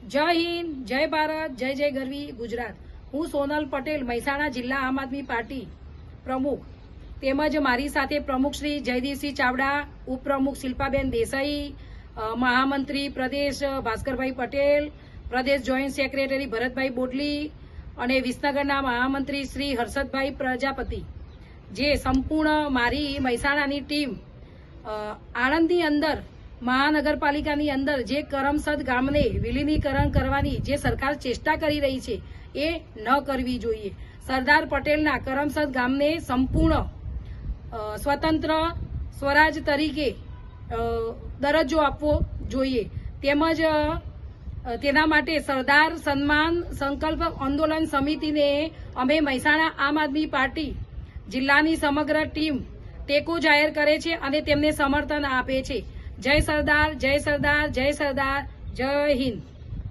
જય હિન્દ, જય ભારત, જય જય ગરવી ગુજરાત। હું સોનલ પટેલ, મહેસાણા જિલ્લા આમ આદમી પાર્ટી પ્રમુખ, તેમજ મારી સાથે પ્રમુખ શ્રી જયદીપસિંહ ચાવડા, ઉપપ્રમુખ શિલ્પાબેન દેસાઈ, મહામંત્રી પ્રદેશ ભાસ્કરભાઈ પટેલ, પ્રદેશ જોઈન્ટ સેક્રેટરી ભરતભાઈ બોડલી અને વિસનગરના મહામંત્રી શ્રી હર્ષદભાઈ પ્રજાપતિ, જે સંપૂર્ણ મારી મહેસાણાની ટીમ આણંદની અંદર મહાનગરપાલિકાની અંદર જે કરમસદ ગામને વિલીનીકરણ કરવાની જે સરકાર ચેષ્ટા કરી રહી છે એ ન કરવી જોઈએ। સરદાર પટેલના કરમસદ ગામને સંપૂર્ણ સ્વતંત્ર સ્વરાજ તરીકે દરજ્જો આપવો જોઈએ। તેમજ તેના માટે સરદાર સન્માન સંકલ્પ આંદોલન સમિતિને અમે મહેસાણા આમ આદમી પાર્ટી જિલ્લાની સમગ્ર ટીમ ટેકો જાહેર કરે છે અને તેમને સમર્થન આપે છે। જય સરદાર, જય સરદાર, જય સરદાર, જય હિન્દ।